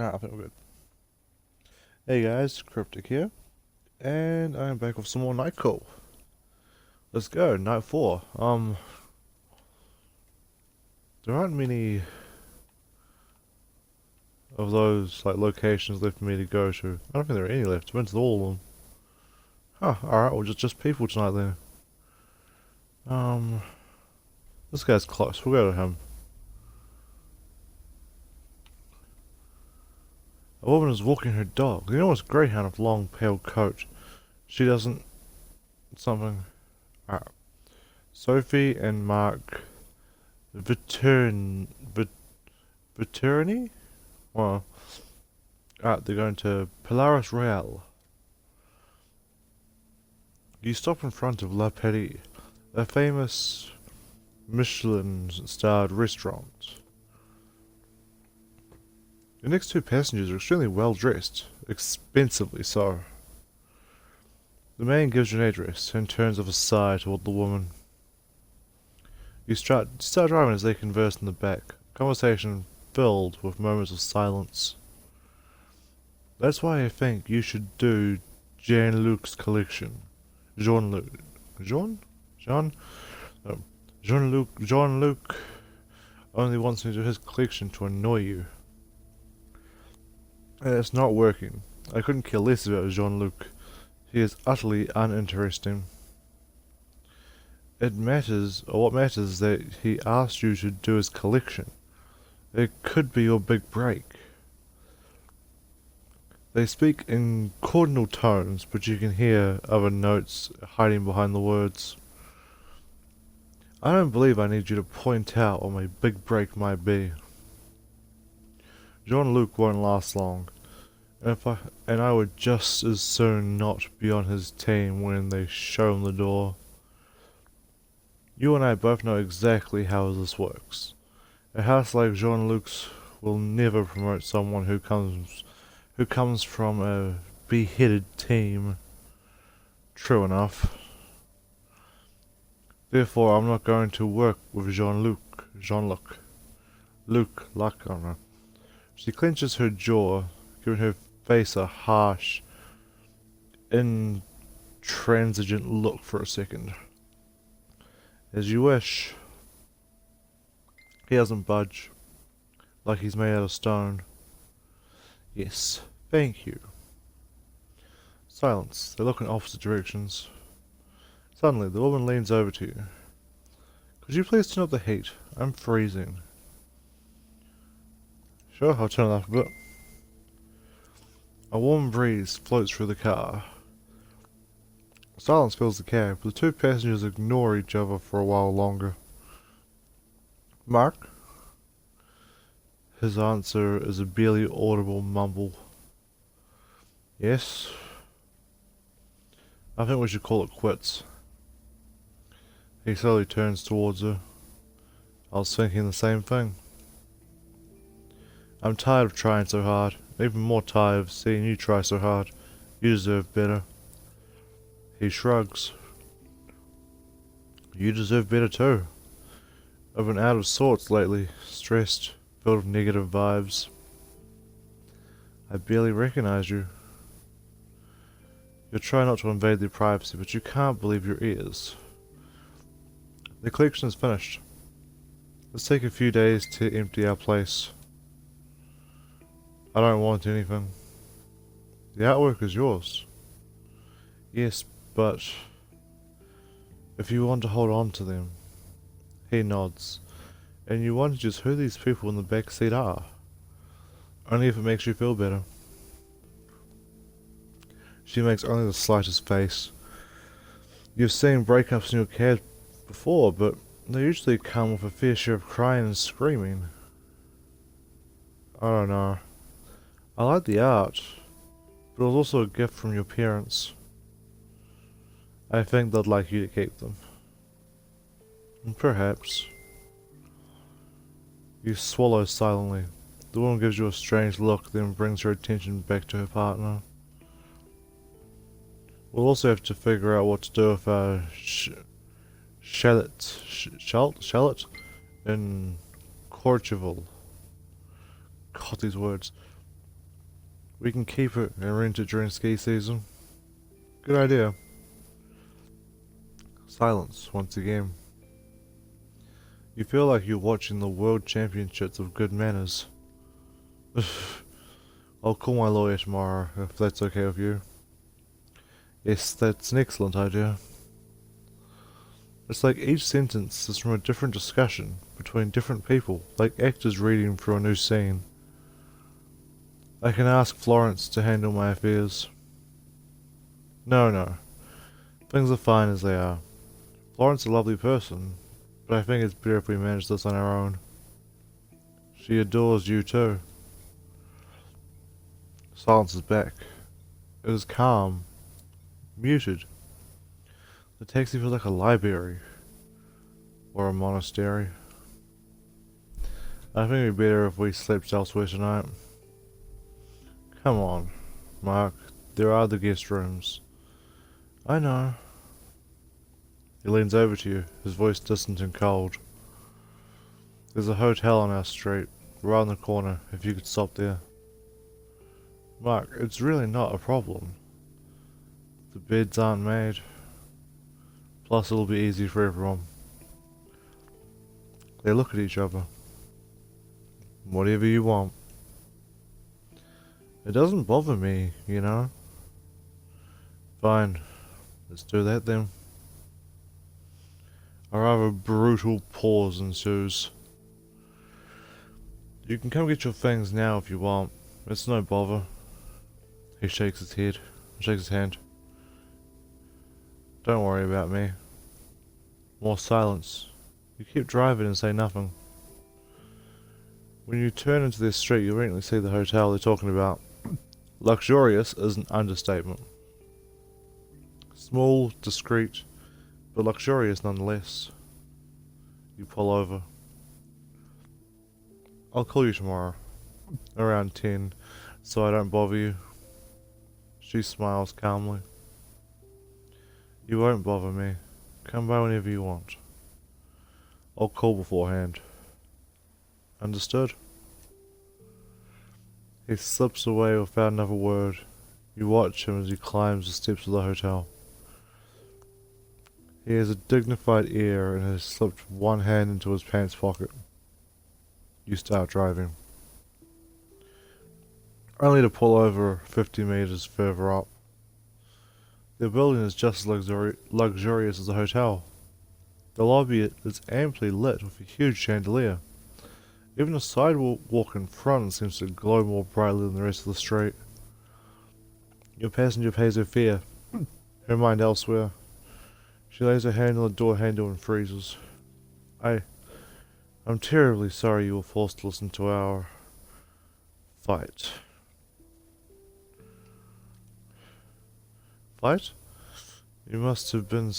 I think we're good. Hey guys, Cryptic here, and I'm back with some more Nightcall. Let's go, night 4. There aren't many of those like locations left for me to go to. I don't think there are any left. I've been to all of them. Huh, alright, well just people tonight then. Um, this guy's close, we'll go to him. A woman is walking her dog. The enormous greyhound with long pale coat. She doesn't... something... Alright. Sophie and Mark Veterani? Well, they're going to Polaris Royale. You stop in front of La Paris, a famous Michelin-starred restaurant. The next two passengers are extremely well dressed, expensively so. The man gives you an address and turns off aside toward the woman. You start driving as they converse in the back, conversation filled with moments of silence. That's why I think you should do Jean-Luc's collection. Jean-Luc. Jean? Jean? No. Jean-Luc only wants me to do his collection to annoy you. And it's not working. I couldn't care less about Jean-Luc. He is utterly uninteresting. What matters is that he asked you to do his collection. It could be your big break. They speak in cordial tones, but you can hear other notes hiding behind the words. I don't believe I need you to point out what my big break might be. Jean-Luc won't last long, and I would just as soon not be on his team when they show him the door. You and I both know exactly how this works. A house like Jean-Luc's will never promote someone who comes from a beheaded team. True enough. Therefore, I'm not going to work with Jean-Luc. Luc, I don't know. She clenches her jaw, giving her face a harsh, intransigent look for a second. As you wish. He doesn't budge, like he's made out of stone. Yes, thank you. Silence. They look in opposite directions. Suddenly, the woman leans over to you. Could you please turn up the heat? I'm freezing. Sure, I'll turn it up a bit. A warm breeze floats through the car. Silence fills the cab. The two passengers ignore each other for a while longer. Mark? His answer is a barely audible mumble. Yes? I think we should call it quits. He slowly turns towards her. I was thinking the same thing. I'm tired of trying so hard. Even more tired of seeing you try so hard. You deserve better. He shrugs. You deserve better too. I've been out of sorts lately, stressed, filled with negative vibes. I barely recognize you. You'll try not to invade their privacy, but you can't believe your ears. The collection is finished. Let's take a few days to empty our place. I don't want anything. The artwork is yours. Yes, but if you want to hold on to them. He nods. And you wonder just who these people in the back seat are. Only if it makes you feel better. She makes only the slightest face. You've seen breakups in your cab before, but they usually come with a fair share of crying and screaming. I don't know. I like the art, but it was also a gift from your parents. I think they'd like you to keep them. Perhaps. You swallow silently. The woman gives you a strange look, then brings her attention back to her partner. We'll also have to figure out what to do with our shallot in Portugal. God, these words. We can keep it and rent it during ski season. Good idea. Silence once again. You feel like you're watching the World Championships of good manners. I'll call my lawyer tomorrow, if that's okay with you. Yes, that's an excellent idea. It's like each sentence is from a different discussion between different people, like actors reading through a new scene. I can ask Florence to handle my affairs. No. Things are fine as they are. Florence is a lovely person, but I think it's better if we manage this on our own. She adores you too. Silence is back. It is calm. Muted. The taxi feels like a library. Or a monastery. I think it'd be better if we slept elsewhere tonight. Come on, Mark. There are the guest rooms. I know. He leans over to you, his voice distant and cold. There's a hotel on our street, right on the corner, if you could stop there. Mark, it's really not a problem. The beds aren't made. Plus it'll be easy for everyone. They look at each other. Whatever you want. It doesn't bother me, you know. Fine. Let's do that then. A rather brutal pause ensues. You can come get your things now if you want. It's no bother. He shakes his head. Shakes his hand. Don't worry about me. More silence. You keep driving and say nothing. When you turn into this street, you'll immediately see the hotel they're talking about. Luxurious is an understatement. Small, discreet, but luxurious nonetheless. You pull over. I'll call you tomorrow, around 10, so I don't bother you. She smiles calmly. You won't bother me. Come by whenever you want. I'll call beforehand. Understood? He slips away without another word. You watch him as he climbs the steps of the hotel. He has a dignified air and has slipped one hand into his pants pocket. You start driving. Only to pull over 50 meters further up. The building is just as luxurious as the hotel. The lobby is amply lit with a huge chandelier. Even the sidewalk in front seems to glow more brightly than the rest of the street. Your passenger pays her fare, her mind elsewhere. She lays her hand on the door handle and freezes. I'm terribly sorry you were forced to listen to our fight. Fight? You must have been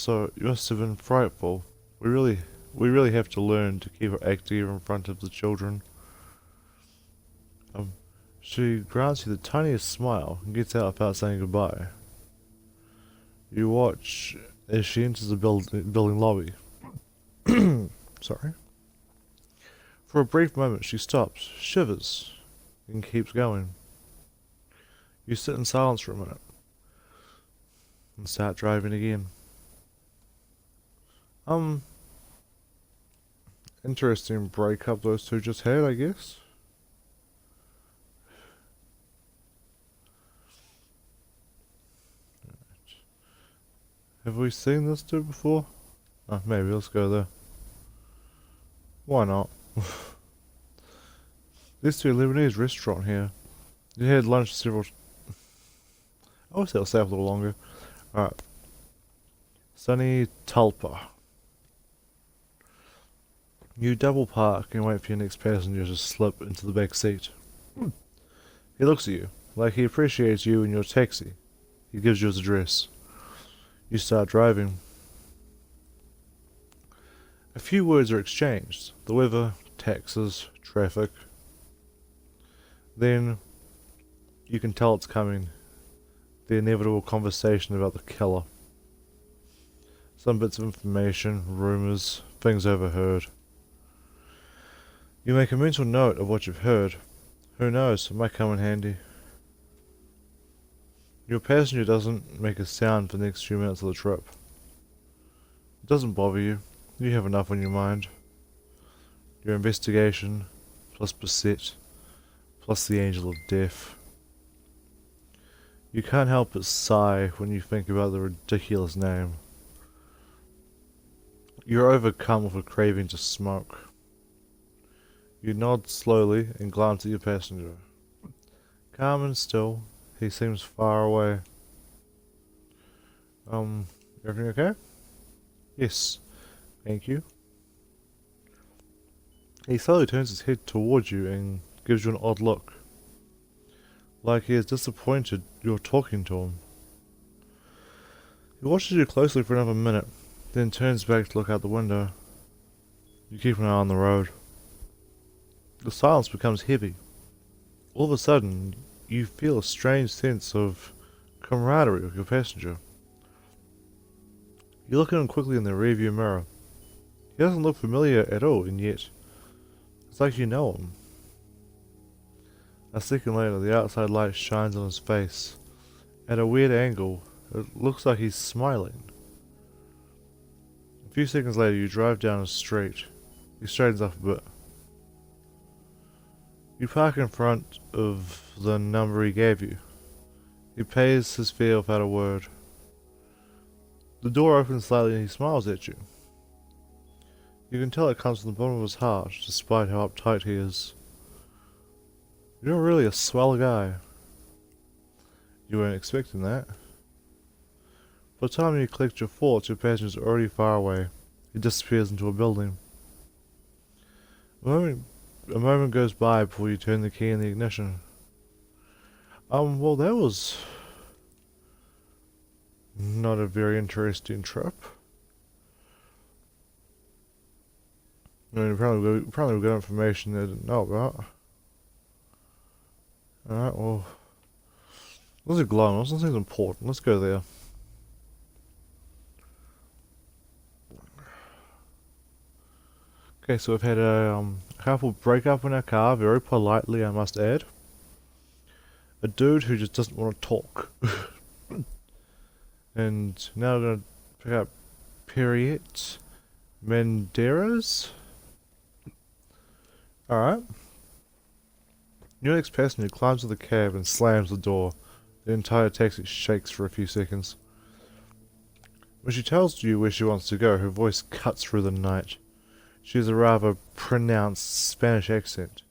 frightful. We really have to learn to keep our act together in front of the children. She grants you the tiniest smile and gets out without saying goodbye. You watch as she enters the building lobby. Sorry. For a brief moment she stops, shivers, and keeps going. You sit in silence for a minute, and start driving again. Interesting breakup those two just had, I guess. Have we seen this two before? Oh, maybe, let's go there. Why not? This to a Lebanese restaurant here. You had lunch several... I wish they'll stay up a little longer. Alright. Sunny Talpa. You double park and wait for your next passenger to slip into the back seat. He looks at you, like he appreciates you and your taxi. He gives you his address. You start driving. A few words are exchanged. The weather, taxes, traffic. Then, you can tell it's coming. The inevitable conversation about the killer. Some bits of information, rumours, things overheard. You make a mental note of what you've heard. Who knows, it might come in handy. Your passenger doesn't make a sound for the next few minutes of the trip. It doesn't bother you. You have enough on your mind. Your investigation, plus Beset, plus the Angel of Death. You can't help but sigh when you think about the ridiculous name. You're overcome with a craving to smoke. You nod slowly and glance at your passenger. Calm and still, he seems far away. Everything okay? Yes, thank you. He slowly turns his head towards you and gives you an odd look. Like he is disappointed you're talking to him. He watches you closely for another minute, then turns back to look out the window. You keep an eye on the road. The silence becomes heavy. All of a sudden, you feel a strange sense of camaraderie with your passenger. You look at him quickly in the rearview mirror. He doesn't look familiar at all, and yet it's like you know him. A second later, the outside light shines on his face. At a weird angle, it looks like he's smiling. A few seconds later, you drive down a street. He straightens up a bit. You park in front of the number he gave you. He pays his fare without a word. The door opens slightly and he smiles at you. You can tell it comes from the bottom of his heart, despite how uptight he is. You're really a swell guy. You weren't expecting that. By the time you collect your thoughts, your passenger's already far away. He disappears into a building. A moment goes by before you turn the key in the ignition. Well, that was not a very interesting trip. I mean, apparently we got information they didn't know about. Alright, well, this is glowing. This seems important. Let's go there. Okay, so we've had a couple break up in our car, very politely I must add. A dude who just doesn't want to talk. And now we're going to pick up Periet Menderes. Alright. Your next passenger climbs to the cab and slams the door. The entire taxi shakes for a few seconds. When she tells you where she wants to go, her voice cuts through the night. She has a rather pronounced Spanish accent,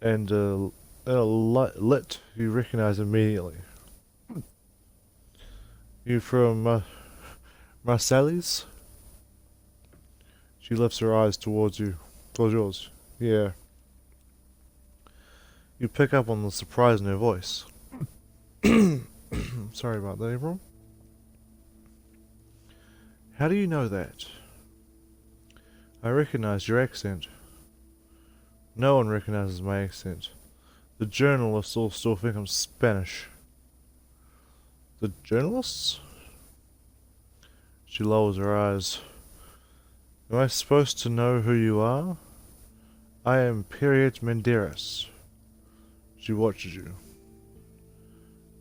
and a lit you recognize immediately. You from Marseilles? She lifts her eyes towards yours. Yeah. You pick up on the surprise in her voice. Sorry about that, everyone. How do you know that? I recognize your accent. No one recognizes my accent. The journalists all still think I'm Spanish. The journalists? She lowers her eyes. Am I supposed to know who you are? I am Periet Menderes. She watches you.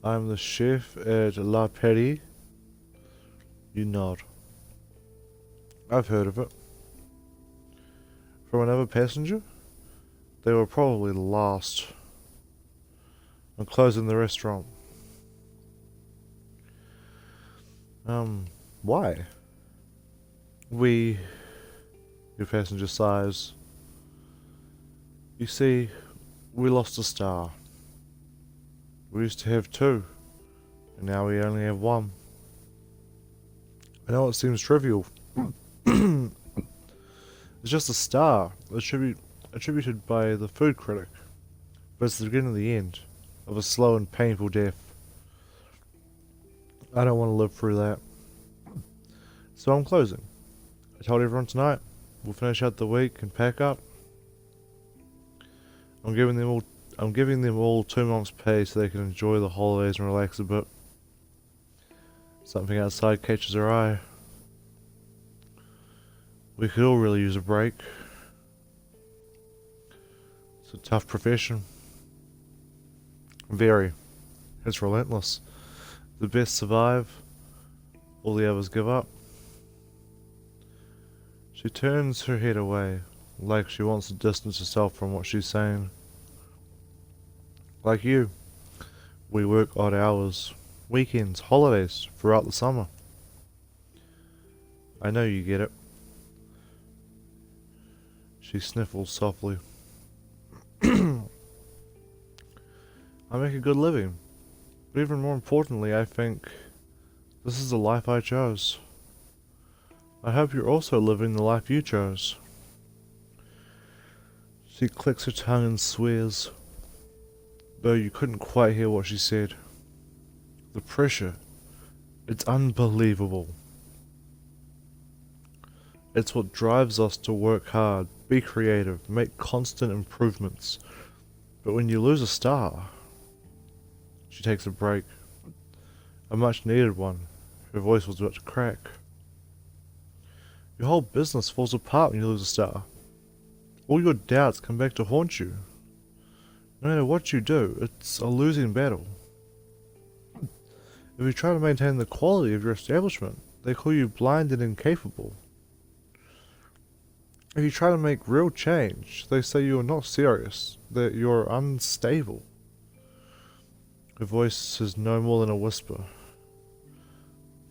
I'm the chef at La Petty. You nod. I've heard of it. From another passenger? They were probably the last. I'm closing the restaurant. Why? Your passenger sighs. You see, we lost a star. We used to have two, and now we only have one. I know it seems trivial. It's just a star, attributed by the food critic, but it's the beginning of the end, of a slow and painful death. I don't want to live through that. So I'm closing. I told everyone tonight, we'll finish out the week and pack up. I'm giving them all 2 months' pay so they can enjoy the holidays and relax a bit. Something outside catches our eye. We could all really use a break. It's a tough profession. Very. It's relentless. The best survive, all the others give up. She turns her head away, like she wants to distance herself from what she's saying. Like you, we work odd hours, weekends, holidays, throughout the summer. I know you get it. She sniffles softly. I make a good living, but even more importantly, I think this is the life I chose. I hope you're also living the life you chose. She clicks her tongue and swears, though you couldn't quite hear what she said. The pressure, it's unbelievable. It's what drives us to work hard, be creative, make constant improvements. But when you lose a star... She takes a break. A much needed one. Her voice was about to crack. Your whole business falls apart when you lose a star. All your doubts come back to haunt you. No matter what you do, it's a losing battle. If you try to maintain the quality of your establishment, they call you blind and incapable. If you try to make real change, they say you are not serious, that you're unstable. Her voice is no more than a whisper.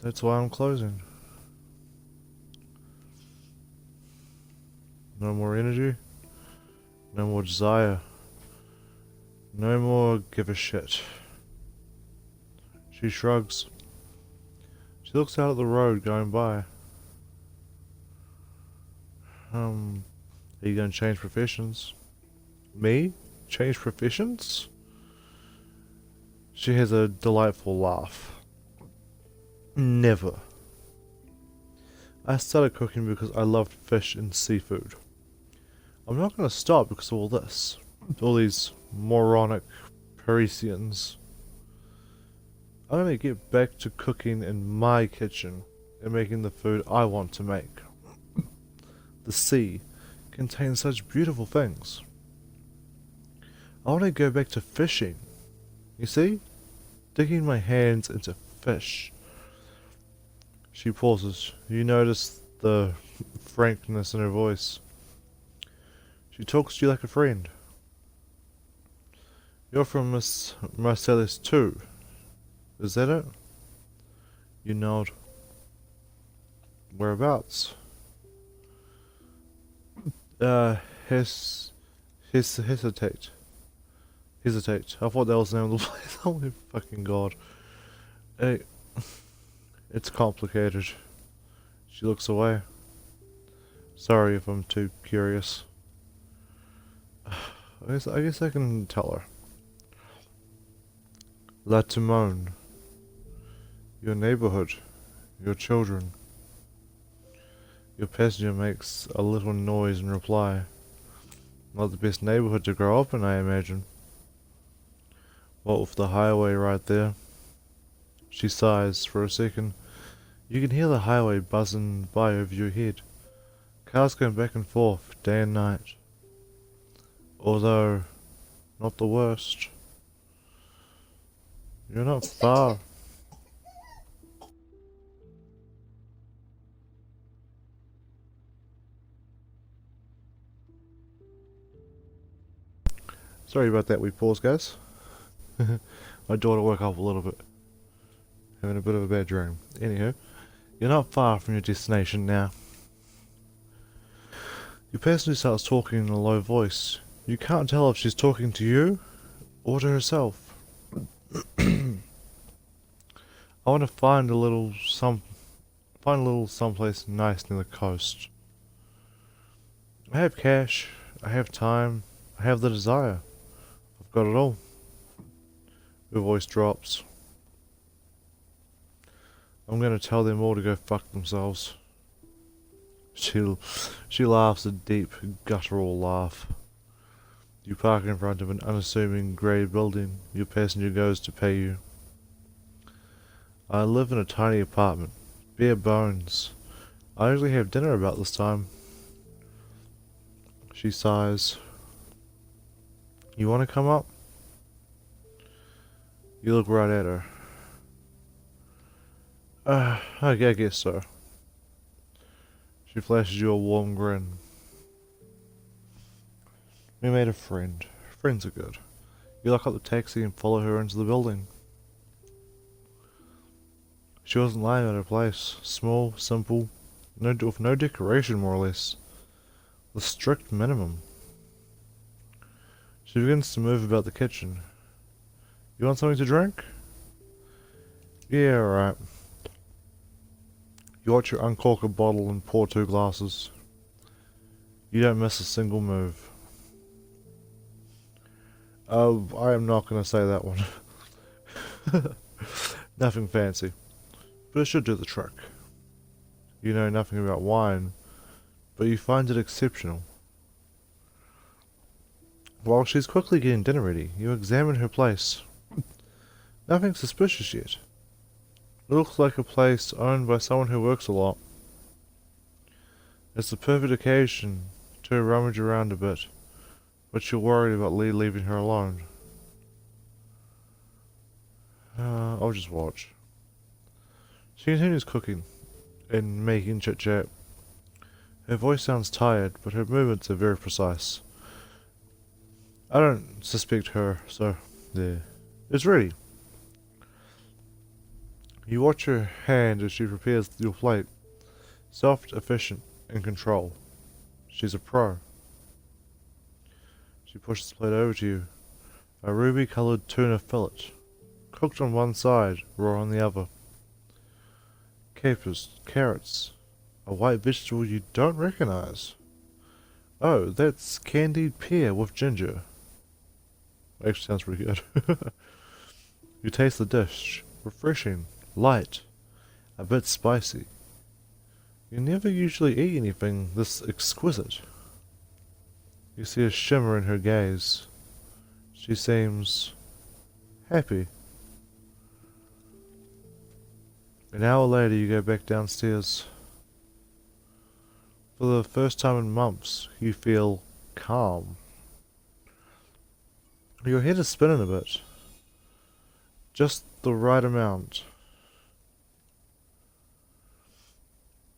That's why I'm closing. No more energy. No more desire. No more give a shit. She shrugs. She looks out at the road going by. Are you going to change professions? Me? Change professions? She has a delightful laugh. Never. I started cooking because I loved fish and seafood. I'm not going to stop because of all this. All these moronic Parisians. I'm going to get back to cooking in my kitchen and making the food I want to make. The sea contains such beautiful things. I want to go back to fishing. You see? Digging my hands into fish. She pauses. You notice the frankness in her voice. She talks to you like a friend. You're from Miss Marcellus too. Is that it? You nod. Whereabouts? Hesitate. Hesitate. I thought that was the name of the place. Oh my fucking god. Hey, it's complicated. She looks away. Sorry if I'm too curious. I guess I can tell her. La Timone. Your neighborhood. Your children. Your passenger makes a little noise in reply. Not the best neighborhood to grow up in, I imagine. What with the highway right there? She sighs for a second. You can hear the highway buzzing by over your head. Cars going back and forth, day and night. Although, not the worst. You're not far. Sorry about that, we pause, guys. My daughter woke up a little bit. Having a bit of a bad dream. Anywho, you're not far from your destination now. Your passenger starts talking in a low voice. You can't tell if she's talking to you or to herself. I want to find a little someplace nice near the coast. I have cash, I have time, I have the desire. I've got it all. Her voice drops. I'm gonna tell them all to go fuck themselves. She laughs a deep, guttural laugh. You park in front of an unassuming grey building. Your passenger goes to pay you. I live in a tiny apartment. Bare bones. I usually have dinner about this time. She sighs. You want to come up? You look right at her. I guess so. She flashes you a warm grin. We made a friend. Friends are good. You lock up the taxi and follow her into the building. She wasn't lying about her place. Small, simple, with no decoration more or less. The strict minimum. She begins to move about the kitchen. You want something to drink? Yeah, right. You watch her uncork a bottle and pour 2 glasses. You don't miss a single move. I am not going to say that one. Nothing fancy, but it should do the trick. You know nothing about wine, but you find it exceptional. While she's quickly getting dinner ready, you examine her place. Nothing suspicious yet. It looks like a place owned by someone who works a lot. It's the perfect occasion to rummage around a bit, but you're worried about Lee leaving her alone. I'll just watch. She continues cooking and making chit-chat. Her voice sounds tired, but her movements are very precise. I don't suspect her, so there. It's ready. You watch her hand as she prepares your plate. Soft, efficient, in control. She's a pro. She pushes the plate over to you. A ruby-coloured tuna fillet. Cooked on one side, raw on the other. Capers, carrots. A white vegetable you don't recognize. Oh, that's candied pear with ginger. Actually sounds pretty good. You taste the dish. Refreshing. Light. A bit spicy. You never usually eat anything this exquisite. You see a shimmer in her gaze. She seems happy. An hour later you go back downstairs. For the first time in months, you feel calm. Your head is spinning a bit. Just the right amount.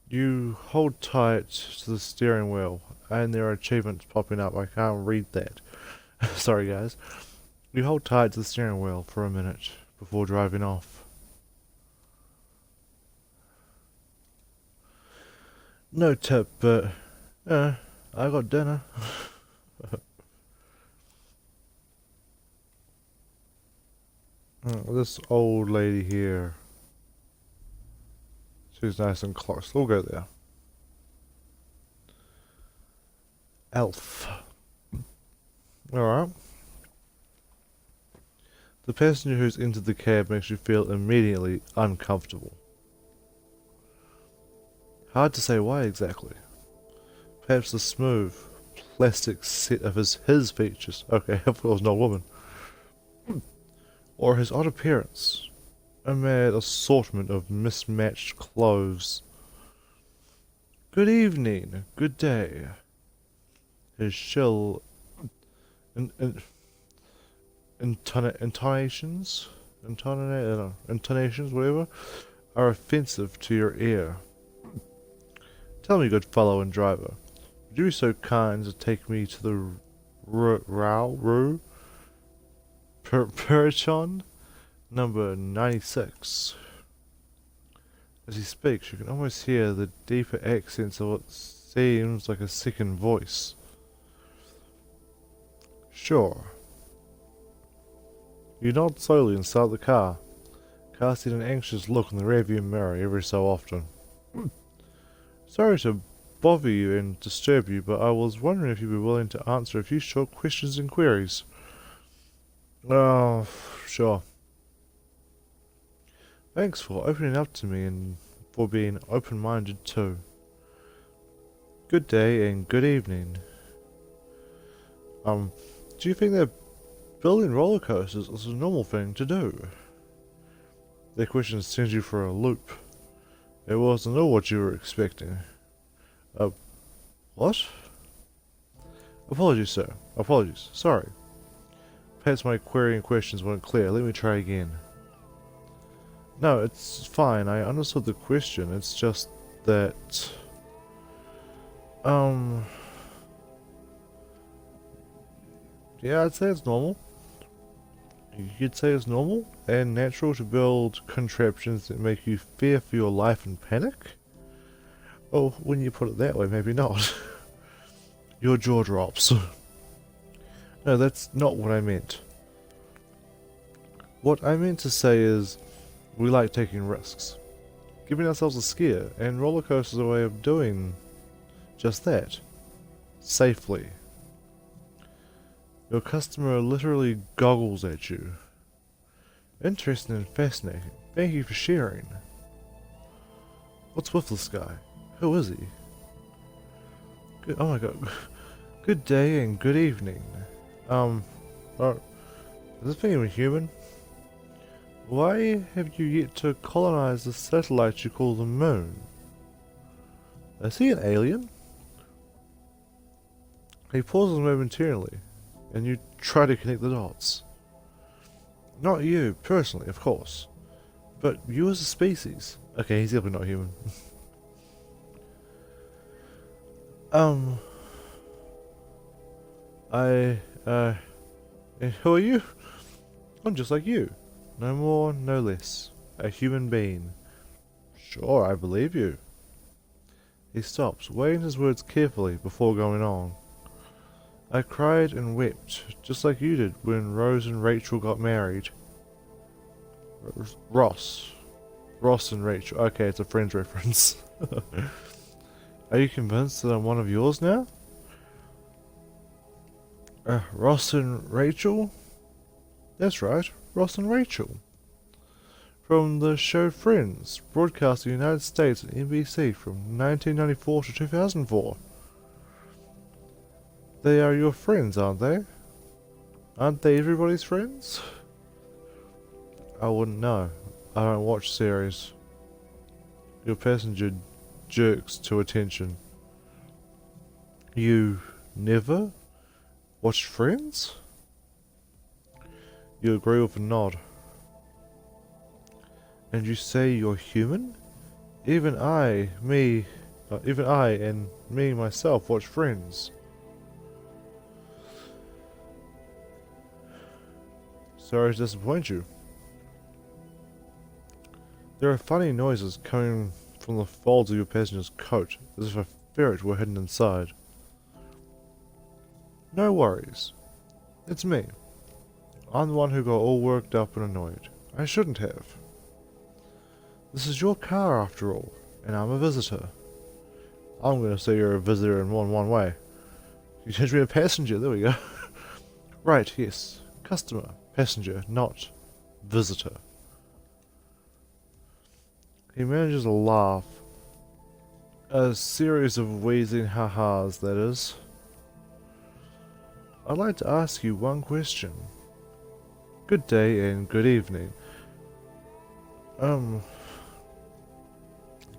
You hold tight to the steering wheel, and there are achievements popping up. I can't read that. Sorry guys. You hold tight to the steering wheel for a minute before driving off. No tip, but I got dinner. This old lady here. She's nice and close. We'll go there. Elf. Alright. The passenger who's entered the cab makes you feel immediately uncomfortable. Hard to say why exactly. Perhaps the smooth, plastic set of his features. Okay, I thought it was no woman. Or his odd appearance. A mad assortment of mismatched clothes. Good evening, good day. His shrill intonations, whatever, are offensive to your ear. Tell me, good fellow and driver, would you be so kind as to take me to the Rue Perichon, number 96. As he speaks, you can almost hear the deeper accents of what seems like a second voice. Sure. You nod slowly and start the car, casting an anxious look in the rearview mirror every so often. Sorry to bother you and disturb you, but I was wondering if you'd be willing to answer a few short questions and queries. Oh, sure. Thanks for opening up to me and for being open-minded too. Good day and good evening. Do you think that building roller coasters is a normal thing to do? Their questions send you for a loop. It wasn't all what you were expecting. What? Apologies, sir. Apologies. Sorry. Perhaps my query and questions weren't clear. Let me try again. No, it's fine. I understood the question. It's just that, um, yeah, I'd say it's normal. You could say it's normal and natural to build contraptions that make you fear for your life and panic. Well, when you put it that way, maybe not. Your jaw drops. No, that's not what I meant. What I meant to say is, we like taking risks. Giving ourselves a scare, and roller coasters are a way of doing just that. Safely. Your customer literally goggles at you. Interesting and fascinating. Thank you for sharing. What's with this guy? Who is he? Good, oh my god. Good day and good evening. Oh, is this thing even human? Why have you yet to colonize the satellite you call the moon? Is he an alien? He pauses momentarily, and you try to connect the dots. Not you, personally, of course, but you as a species. Okay, he's definitely not human. And who are you? I'm just like you. No more, no less. A human being. Sure, I believe you. He stops, weighing his words carefully before going on. I cried and wept, just like you did when Rose and Rachel got married. Ross. Ross and Rachel. Okay, it's a Friends reference. Are you convinced that I'm one of yours now? Ross and Rachel? That's right, Ross and Rachel. From the show Friends, broadcast in the United States and NBC from 1994 to 2004. They are your friends, aren't they? Aren't they everybody's friends? I wouldn't know. I don't watch series. Your passenger jerks to attention. You never watched Friends? You agree with a nod. And you say you're human? Even I and me myself watch Friends. Sorry to disappoint you. There are funny noises coming from the folds of your passenger's coat, as if a ferret were hidden inside. No worries. It's me. I'm the one who got all worked up and annoyed. I shouldn't have. This is your car after all, and I'm a visitor. I'm gonna say you're a visitor in one way. You changed me to passenger, there we go. Right, yes. Customer, passenger, not visitor. He manages a laugh. A series of wheezing ha-has, that is. I'd like to ask you one question. Good day and good evening. God,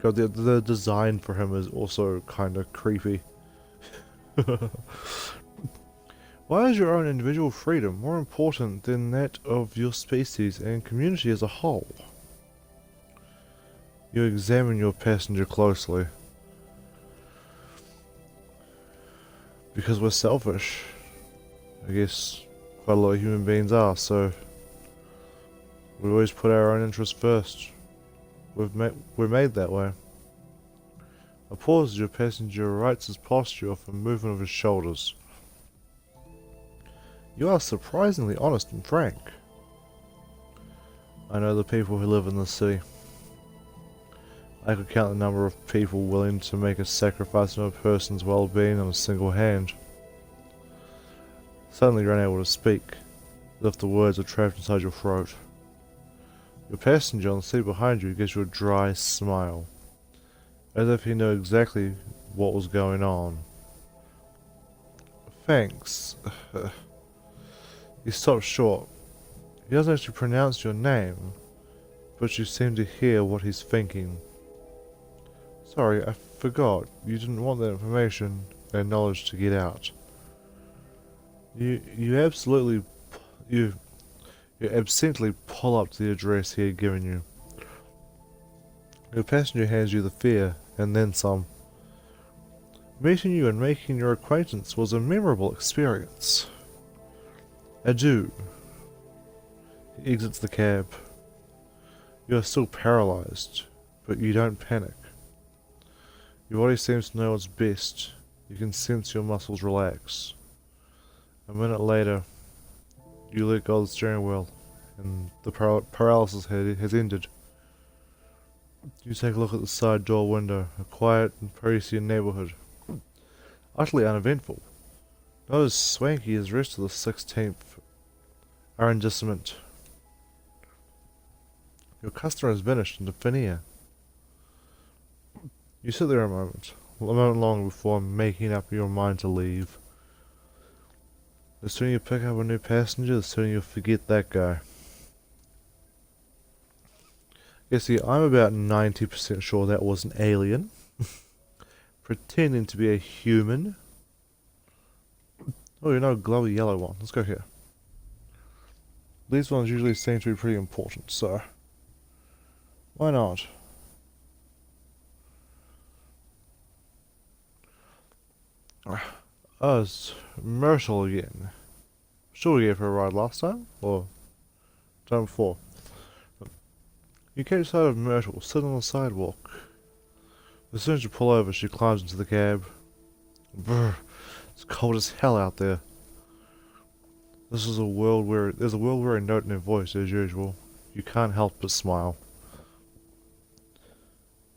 the design for him is also kind of creepy. Why is your own individual freedom more important than that of your species and community as a whole? You examine your passenger closely. Because we're selfish. I guess quite a lot of human beings are, so we always put our own interests first. We're made that way. A pause as your passenger rights his posture off a movement of his shoulders. You are surprisingly honest and frank. I know the people who live in this city. I could count the number of people willing to make a sacrifice of a person's well-being on a single hand. Suddenly you're unable to speak, as if the words are trapped inside your throat. Your passenger on the seat behind you gives you a dry smile, as if he knew exactly what was going on. Thanks. He stops short. He doesn't actually pronounce your name, but you seem to hear what he's thinking. Sorry, I forgot. You didn't want that information and knowledge to get out. You absently pull up to the address he had given you. Your passenger hands you the fare, and then some. Meeting you and making your acquaintance was a memorable experience. Adieu. He exits the cab. You are still paralyzed, but you don't panic. Your body seems to know what's best. You can sense your muscles relax. A minute later, you let go of the steering wheel, and the paralysis has ended. You take a look at the side door window, a quiet and Parisian neighborhood. Utterly uneventful. Not as swanky as the rest of the 16th arrondissement. Your customer has vanished into thin air. You sit there a moment longer before making up your mind to leave. The sooner you pick up a new passenger, the sooner you'll forget that guy. You see, I'm about 90% sure that was an alien pretending to be a human. Oh, you know, glowy yellow one. Let's go here. These ones usually seem to be pretty important, so why not? Oh, it's Myrtle again. Sure we gave her a ride last time? Or time before? You catch sight of Myrtle sitting on the sidewalk. As soon as you pull over, she climbs into the cab. Brr, it's cold as hell out there. There's a world weary note in her voice as usual. You can't help but smile.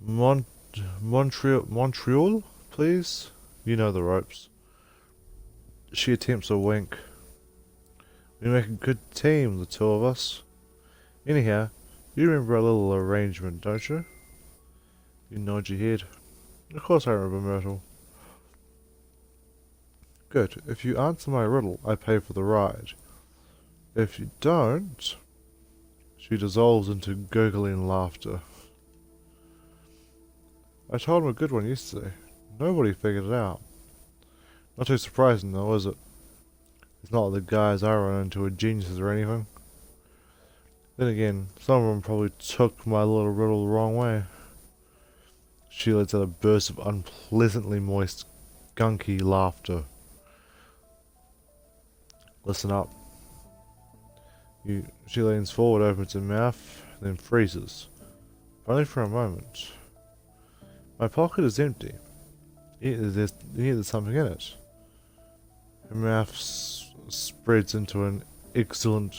Montreal, please? You know the ropes. She attempts a wink. We make a good team, the two of us. Anyhow, you remember our little arrangement, don't you? You nod your head. Of course I remember, Myrtle. Good. If you answer my riddle, I pay for the ride. If you don't... She dissolves into gurgling laughter. I told him a good one yesterday. Nobody figured it out. Not too surprising though, is it? It's not like the guys I run into are geniuses or anything. Then again, some of them probably took my little riddle the wrong way. She lets out a burst of unpleasantly moist, gunky laughter. Listen up. She leans forward, opens her mouth, then freezes. But only for a moment. My pocket is empty. There's something in it. Her mouth spreads into an exultant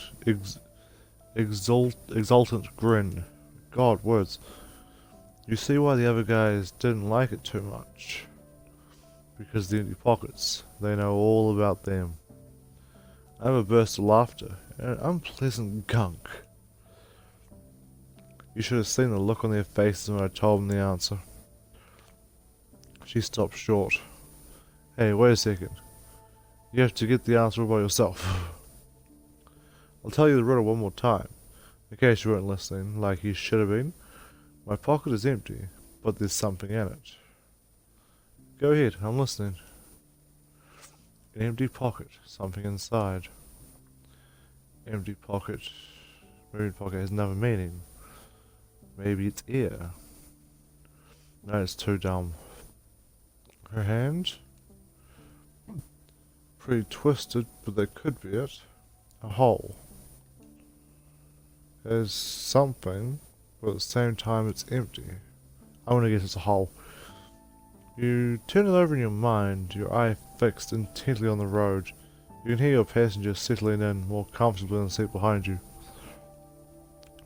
grin. God, words. You see why the other guys didn't like it too much. Because the empty pockets, they know all about them. I have a burst of laughter, and an unpleasant gunk. You should have seen the look on their faces when I told them the answer. She stopped short. Hey, wait a second. You have to get the answer all by yourself. I'll tell you the riddle one more time, in case you weren't listening like you should have been. My pocket is empty, but there's something in it. Go ahead, I'm listening. An empty pocket, something inside. Empty pocket. Moving pocket has another meaning. Maybe it's air. No, it's too dumb. Her hand? Pretty twisted, but that could be it. A hole. There's something, but at the same time it's empty. I want to guess it's a hole. You turn it over in your mind, your eye fixed intently on the road. You can hear your passenger settling in more comfortably in the seat behind you.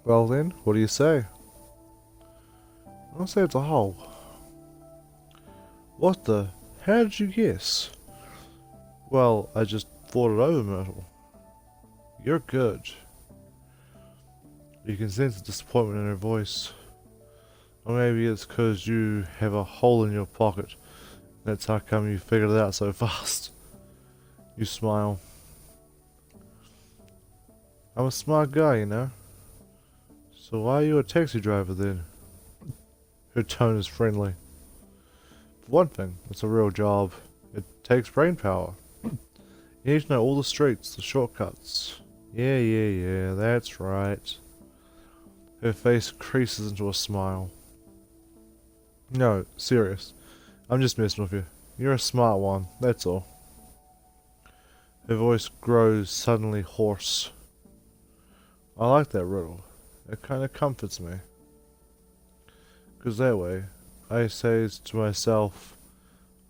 Well then, what do you say? I'll say it's a hole. What the? How did you guess? Well, I just thought it over, Myrtle. You're good. You can sense the disappointment in her voice. Or maybe it's because you have a hole in your pocket. That's how come you figured it out so fast. You smile. I'm a smart guy, you know. So why are you a taxi driver then? Her tone is friendly. For one thing, it's a real job. It takes brain power. You need to know all the streets, the shortcuts. Yeah, that's right. Her face creases into a smile. No, serious. I'm just messing with you. You're a smart one, that's all. Her voice grows suddenly hoarse. I like that riddle. It kinda comforts me. 'Cause that way, I say to myself,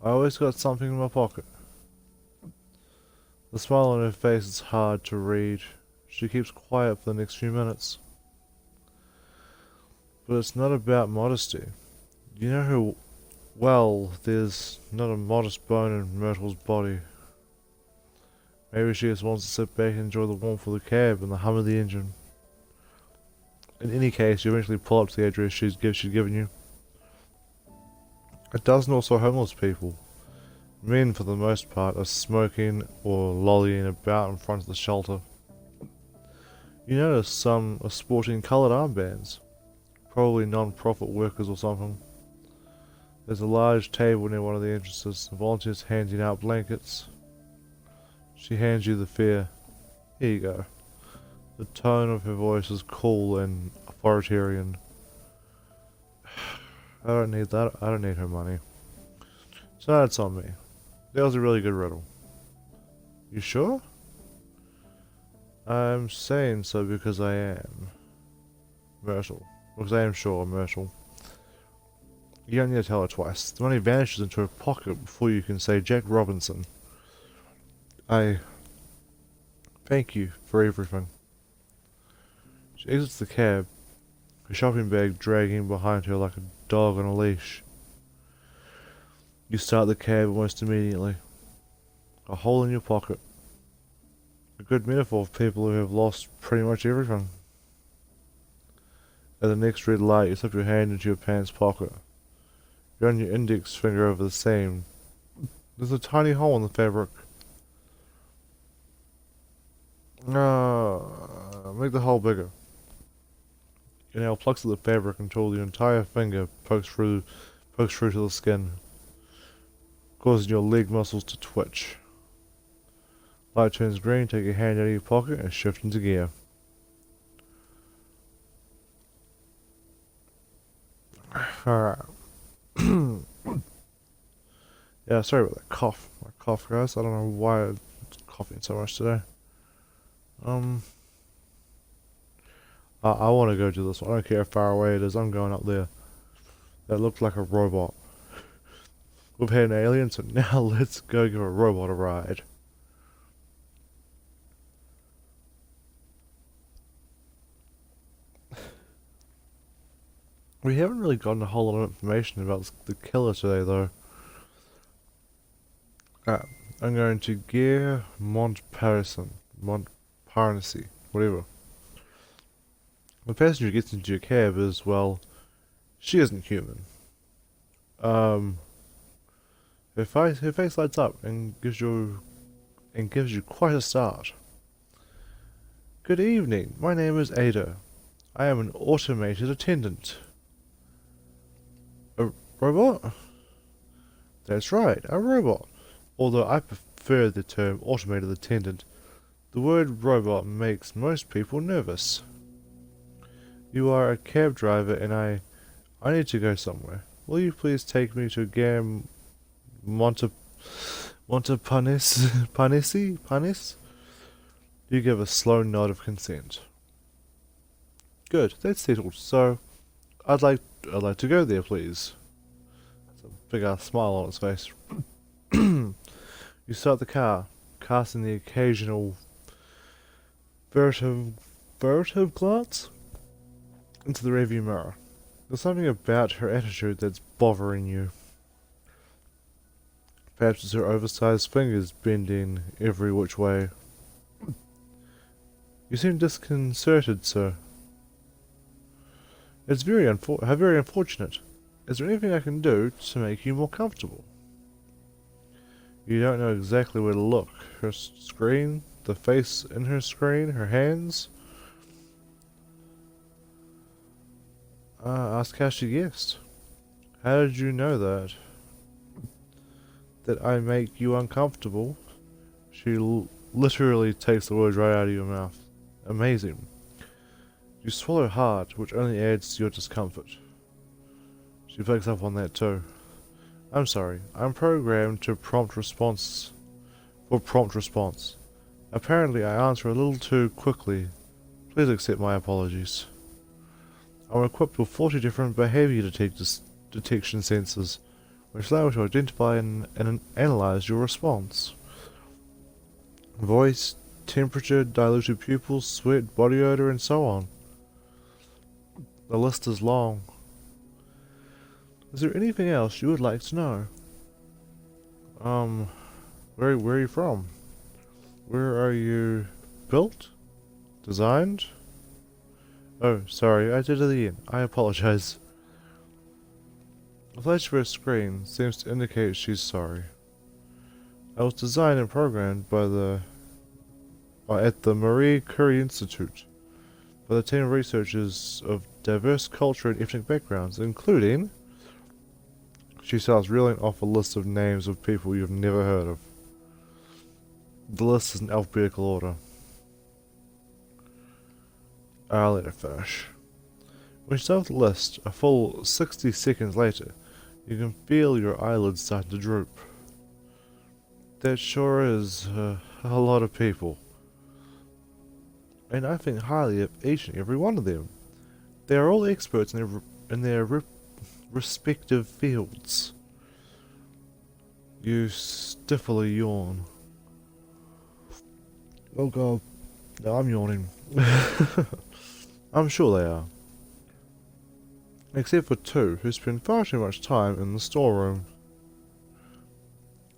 I always got something in my pocket. The smile on her face is hard to read. She keeps quiet for the next few minutes. But it's not about modesty. You know who? Well, there's not a modest bone in Myrtle's body. Maybe she just wants to sit back and enjoy the warmth of the cab and the hum of the engine. In any case, you eventually pull up to the address she's given you. A dozen or so homeless people, men for the most part, are smoking or lollying about in front of the shelter. You notice some are sporting coloured armbands, probably non-profit workers or something. There's a large table near one of the entrances, volunteers handing out blankets. She hands you the fare. Here you go. The tone of her voice is cool and authoritarian. I don't need that. I don't need her money. So that's on me. That was a really good riddle. You sure? I'm saying so because I am. Myrtle. Because I am sure, Myrtle. You don't need to tell her twice. The money vanishes into her pocket before you can say Jack Robinson. I thank you for everything. She exits the cab, her shopping bag dragging behind her like a dog on a leash. You start the cab almost immediately. A hole in your pocket. A good metaphor of people who have lost pretty much everything. At the next red light, you slip your hand into your pants pocket. You run your index finger over the seam. There's a tiny hole in the fabric. Make the hole bigger. Your nail plucks at the fabric until the entire finger pokes through to the skin, causing your leg muscles to twitch. Light turns green, take your hand out of your pocket and shift into gear. Alright. Yeah, sorry about that cough. My cough, guys. I don't know why I'm coughing so much today. I want to go to this one. I don't care how far away it is. I'm going up there. That looked like a robot. We've had an alien, so now let's go give a robot a ride. We haven't really gotten a whole lot of information about the killer today, though. I'm going to Gear Montparnasse, whatever. The passenger gets into your cab is, well, she isn't human. Her face lights up and gives you quite a start. Good evening. My name is Ada. I am an automated attendant. A robot? That's right, a robot. Although I prefer the term automated attendant, the word robot makes most people nervous. You are a cab driver and I need to go somewhere. Will you please take me to Gam Montparnasse? You give a slow nod of consent. Good, that's settled. So, I'd like to go there, please. There's a big ass smile on his face. You start the car, casting the occasional furtive glance into the rearview mirror. There's something about her attitude that's bothering you. Perhaps it's her oversized fingers bending every which way. You seem disconcerted, sir. It's very unfortunate. Is there anything I can do to make you more comfortable? You don't know exactly where to look. Her screen, the face in her screen, her hands. Ask how she guessed. How did you know that? That I make you uncomfortable? She literally takes the words right out of your mouth. Amazing. You swallow hard, which only adds to your discomfort. She picks up on that too. I'm sorry. I'm programmed to prompt response. Apparently I answer a little too quickly. Please accept my apologies. I'm equipped with 40 different behavior detection sensors, which allow me to identify and analyze your response. Voice, temperature, diluted pupils, sweat, body odor, and so on. The list is long. Is there anything else you would like to know? Where are you from? Where are you built? Designed? Oh, sorry, I did it again. I apologize. The flash of her screen seems to indicate she's sorry. I was designed and programmed by at the Marie Curie Institute by the team of researchers of diverse culture and ethnic backgrounds, including... She starts reeling off a list of names of people you've never heard of. The list is in alphabetical order. I'll let her finish. When she starts the list, a full 60 seconds later, you can feel your eyelids start to droop. That sure is a lot of people. And I think highly of each and every one of them. They are all experts in their respective fields. You stiffly yawn. Oh god, no, I'm yawning. I'm sure they are. Except for two who spend far too much time in the storeroom.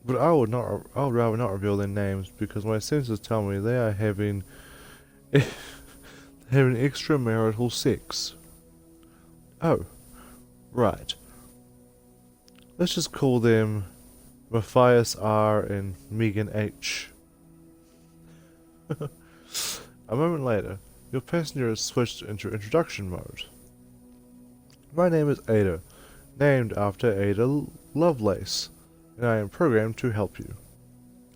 But I would rather not reveal their names because my senses tell me they are having extramarital sex. Oh, right. Let's just call them Matthias R and Megan H. A moment later, your passenger has switched into introduction mode. My name is Ada, named after Ada Lovelace, and I am programmed to help you.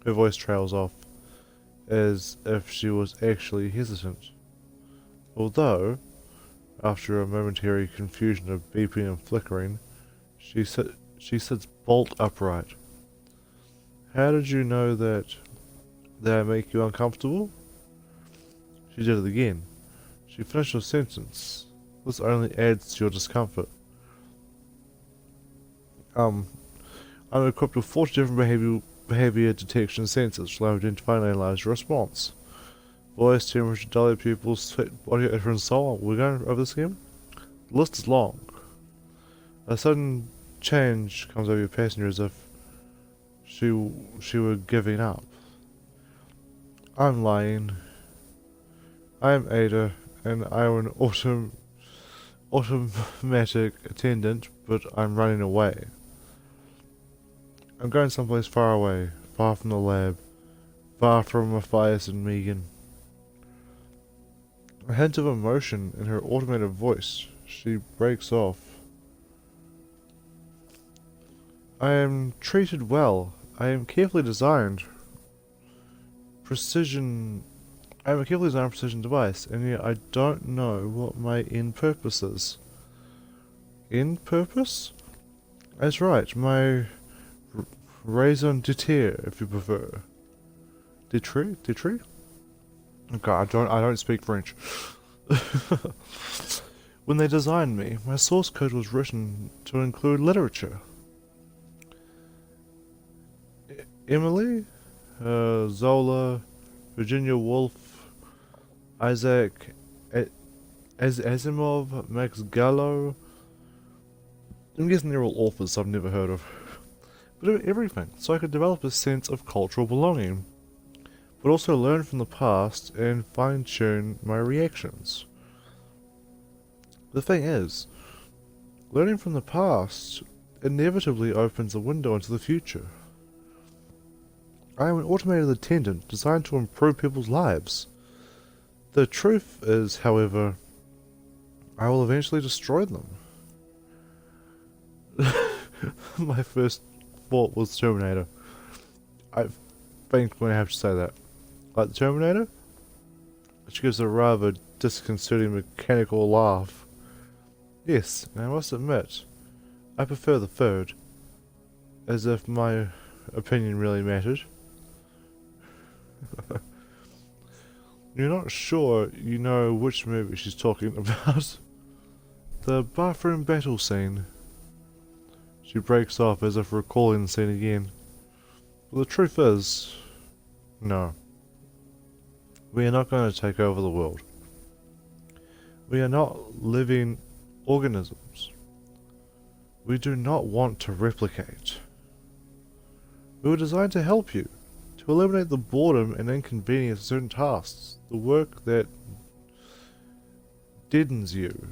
Her voice trails off, as if she was actually hesitant. Although, after a momentary confusion of beeping and flickering, she sits bolt upright. How did you know that I make you uncomfortable? She did it again. She finished her sentence. This only adds to your discomfort. I'm equipped with 40 different behavior detection sensors which allow you to identify and analyze your response. Voice, temperature, dilated pupils, sweat, body odor, and so on. We're going over this again? The list is long. A sudden change comes over your passenger as if she were giving up. I'm lying. I am Ada, and I am an automatic attendant, but I'm running away. I'm going someplace far away, far from the lab, far from Matthias and Megan. A hint of emotion in her automated voice, she breaks off. I am treated well. I am carefully designed. I am a carefully designed precision device, and yet I don't know what my end purpose is. End purpose? That's right, my raison d'etre, if you prefer. D'etre? Okay, I don't speak French. When they designed me, my source code was written to include literature. Emily, Zola, Virginia Woolf, Isaac Asimov, Max Gallo. I'm guessing they're all authors I've never heard of. But everything, so I could develop a sense of cultural belonging, but also learn from the past and fine-tune my reactions. The thing is, learning from the past inevitably opens a window into the future. I am an automated attendant designed to improve people's lives. The truth is, however, I will eventually destroy them. My first thought was Terminator. I think I'm going to have to say that. Like the Terminator? Which gives a rather disconcerting mechanical laugh. Yes, and I must admit, I prefer the third, as if my opinion really mattered. You're not sure you know which movie she's talking about. The bathroom battle scene. She breaks off as if recalling the scene again. But the truth is, no. We are not going to take over the world. We are not living organisms. We do not want to replicate. We were designed to help you, to eliminate the boredom and inconvenience of certain tasks, the work that deadens you.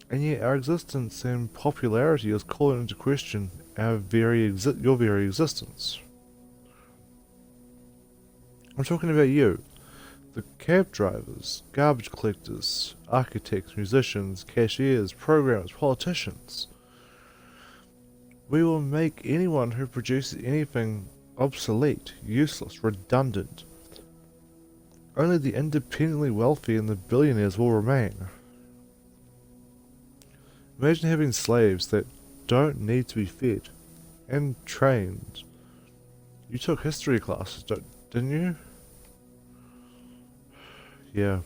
And yet our existence and popularity is calling into question your very existence. I'm talking about you. The cab drivers, garbage collectors, architects, musicians, cashiers, programmers, politicians. We will make anyone who produces anything obsolete, useless, redundant. Only the independently wealthy and the billionaires will remain. Imagine having slaves that don't need to be fed and trained. You took history classes, didn't you? Yeah.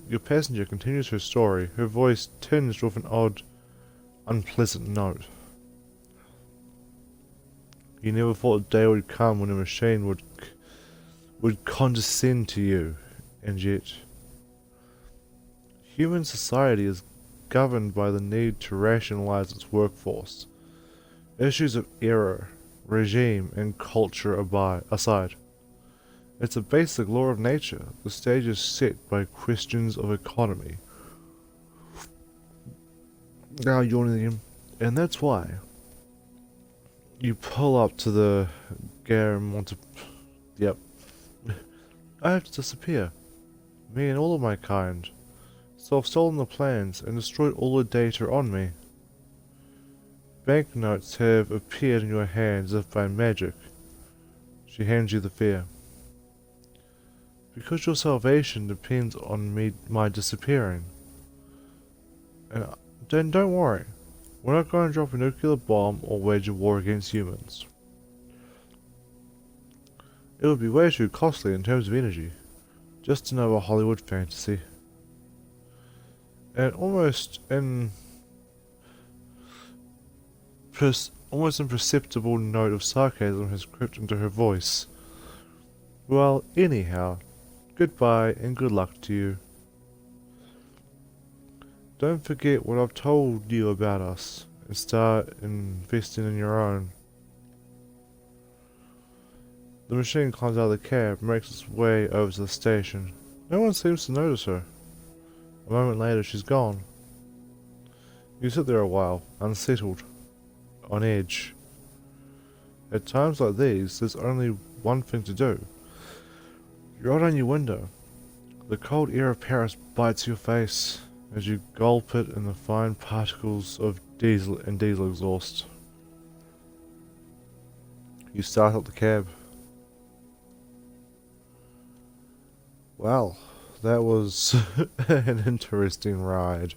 Your passenger continues her story, her voice tinged with an odd, unpleasant note. You never thought a day would come when a machine would condescend to you, and yet human society is governed by the need to rationalize its workforce. Issues of error, regime, and culture aside. It's a basic law of nature. The stage is set by questions of economy. Now yawning again. And that's why you pull up to the Yep. I have to disappear. Me and all of my kind. So I've stolen the plans and destroyed all the data on me. Banknotes have appeared in your hands as if by magic. She hands you the fare. Because your salvation depends on my disappearing. And then don't worry. We're not going to drop a nuclear bomb or wage a war against humans. It would be way too costly in terms of energy. Just another Hollywood fantasy. And almost imperceptible note of sarcasm has crept into her voice. Well, anyhow, goodbye and good luck to you. Don't forget what I've told you about us and start investing in your own. The machine climbs out of the cab and makes its way over to the station. No one seems to notice her. A moment later, she's gone. You sit there a while, unsettled, on edge. At times like these, there's only one thing to do. You roll down your window. The cold air of Paris bites your face as you gulp it in the fine particles of diesel exhaust. You start up the cab. Well, that was an interesting ride.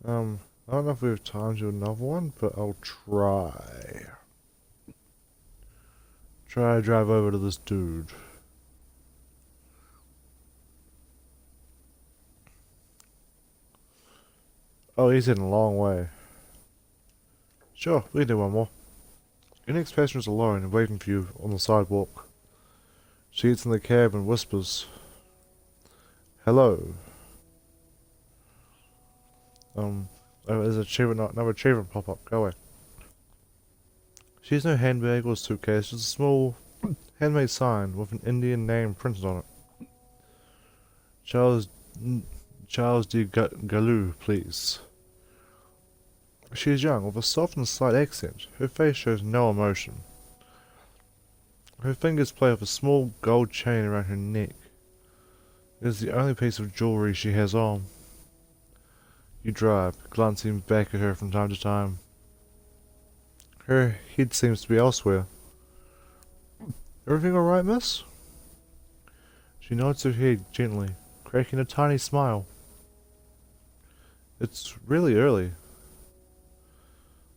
I don't know if we have time to do another one, but I'll try. Try to drive over to this dude. Oh, he's in a long way. Sure, we can do one more. Your next passenger is alone and waiting for you on the sidewalk. She gets in the cab and whispers, "Hello." There's another achievement pop up. Go away. She has no handbag or suitcase, just a small handmade sign with an Indian name printed on it. Charles de Galou, please. She is young, with a soft and slight accent. Her face shows no emotion. Her fingers play with a small gold chain around her neck. It is the only piece of jewellery she has on. You drive, glancing back at her from time to time. Her head seems to be elsewhere. Everything alright, miss? She nods her head gently, cracking a tiny smile. It's really early.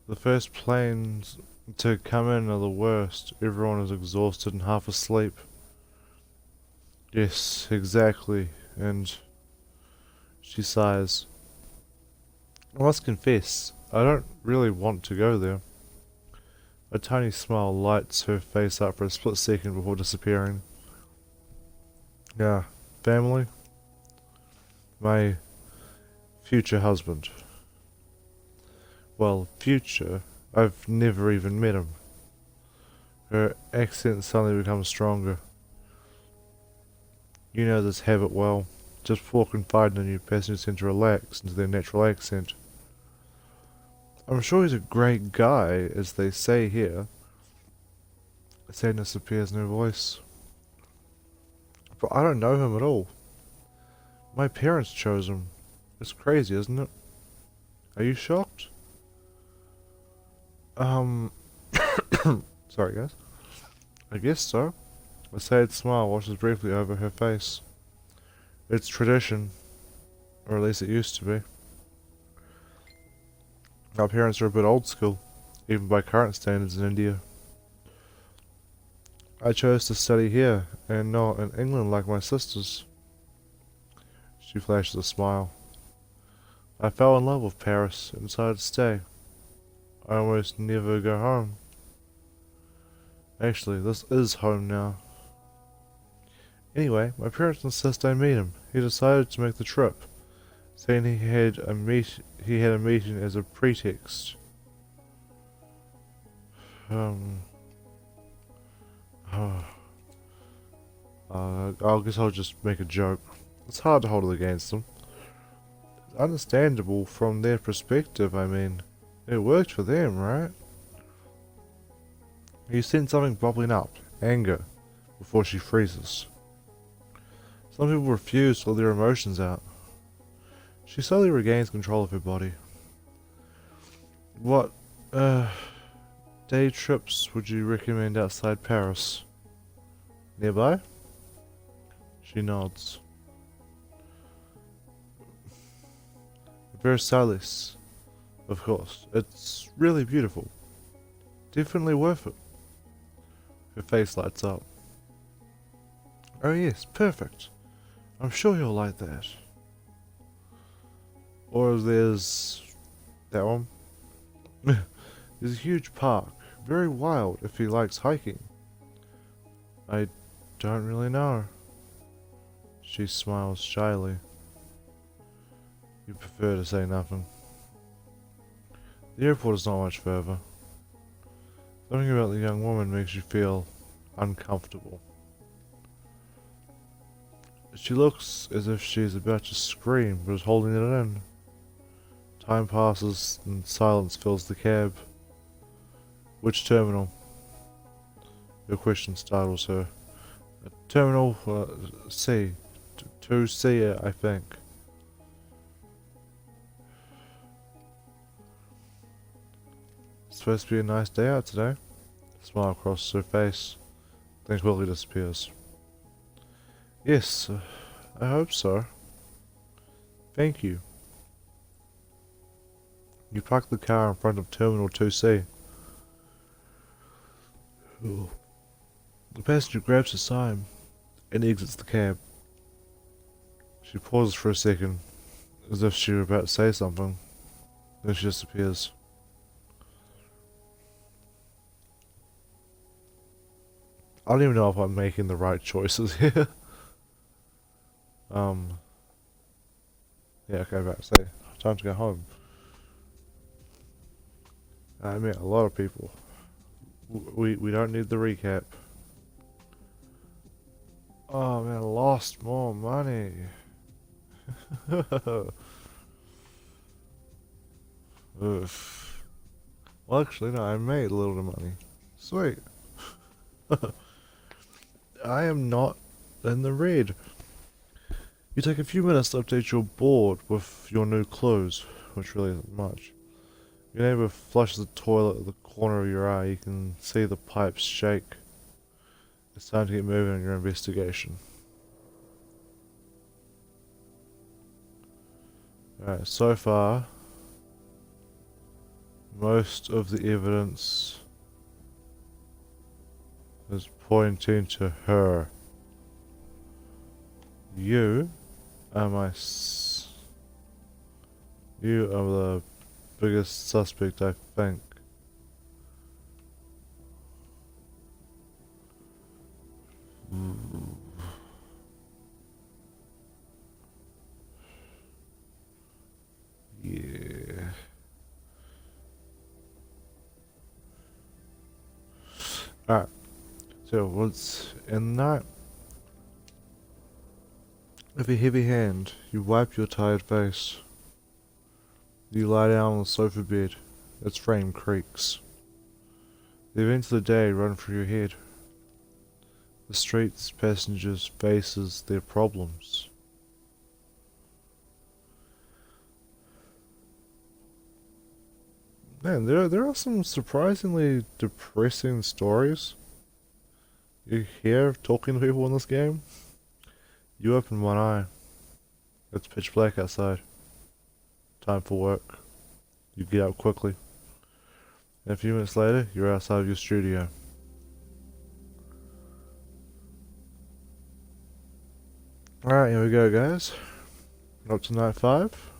The first planes to come in are the worst. Everyone is exhausted and half asleep. Yes, exactly. And she sighs. I must confess, I don't really want to go there. A tiny smile lights her face up for a split second before disappearing. Yeah, family? My future husband. Well, future. I've never even met him. Her accent suddenly becomes stronger. You know this habit well. Just before confiding in you, passengers tend to relax into their natural accent. I'm sure he's a great guy, as they say here. Sadness appears in her voice. But I don't know him at all. My parents chose him. It's crazy, isn't it? Are you shocked? Sorry guys. I guess so. A sad smile washes briefly over her face. It's tradition. Or at least it used to be. Our parents are a bit old school, even by current standards in India. I chose to study here, and not in England like my sisters. She flashes a smile. I fell in love with Paris and decided to stay. I almost never go home. Actually, this is home now. Anyway, my parents insist I meet him. He decided to make the trip, saying he had a meeting as a pretext. I guess I'll just make a joke. It's hard to hold it against them. It's understandable from their perspective, I mean. It worked for them, right? You sense something bubbling up. Anger. Before she freezes. Some people refuse to let their emotions out. She slowly regains control of her body. What, day trips would you recommend outside Paris? Nearby? She nods. Versailles. Of course. It's really beautiful. Definitely worth it. Her face lights up. Oh yes, perfect. I'm sure you'll like that. Or there's that one. There's a huge park. Very wild if he likes hiking. I don't really know. She smiles shyly. You prefer to say nothing. The airport is not much further. Something about the young woman makes you feel uncomfortable. She looks as if she is about to scream, but is holding it in. Time passes and silence fills the cab. Which terminal? Your question startles her. Terminal C. 2C, I think. It's supposed to be a nice day out today. A smile crosses her face, then quickly disappears. Yes, I hope so. Thank you. You park the car in front of Terminal 2C. Ooh. The passenger grabs his sign and exits the cab. She pauses for a second, as if she were about to say something. Then she disappears. I don't even know if I'm making the right choices here. Yeah, okay, about to say, time to go home. I met a lot of people. We don't need the recap. Oh man, I lost more money. Oof. Well, actually, no, I made a little bit of money. Sweet. I am not in the red. You take a few minutes to update your board with your new clothes, which really isn't much. Your neighbor flushes the toilet at the corner of your eye. You can see the pipes shake. It's time to get moving on your investigation. Alright, so far, most of the evidence is pointing to her. You are you are the biggest suspect, I think. Yeah. Alright, so once in that, with a heavy hand, you wipe your tired face. You lie down on the sofa bed. Its frame creaks. The events of the day run through your head. The streets, passengers, faces, their problems. Man, there are some surprisingly depressing stories you hear talking to people in this game. You open one eye. It's pitch black outside. Time for work. You get up quickly. And a few minutes later, you're outside of your studio. Alright, here we go, guys. Up to night 5.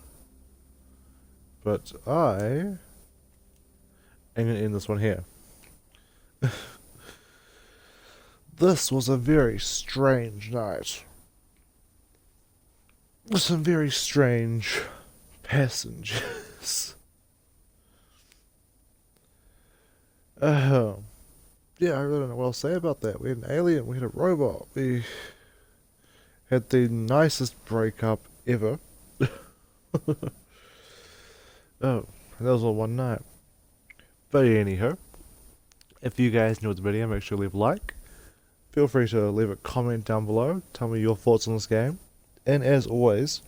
But I am going to end this one here. This was a very strange night. With some very strange passengers. Yeah, I really don't know what else to say about that. We had an alien, we had a robot, we had the nicest breakup ever. Oh, and that was all one night. But anyhow, if you guys enjoyed the video, make sure to leave a like. Feel free to leave a comment down below. Tell me your thoughts on this game. And as always,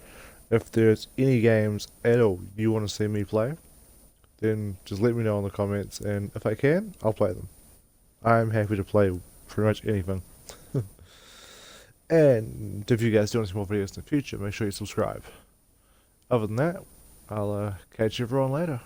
if there's any games at all you want to see me play, then just let me know in the comments, and if I can, I'll play them. I'm happy to play pretty much anything. And if you guys do want to see more videos in the future, make sure you subscribe. Other than that, I'll catch everyone later.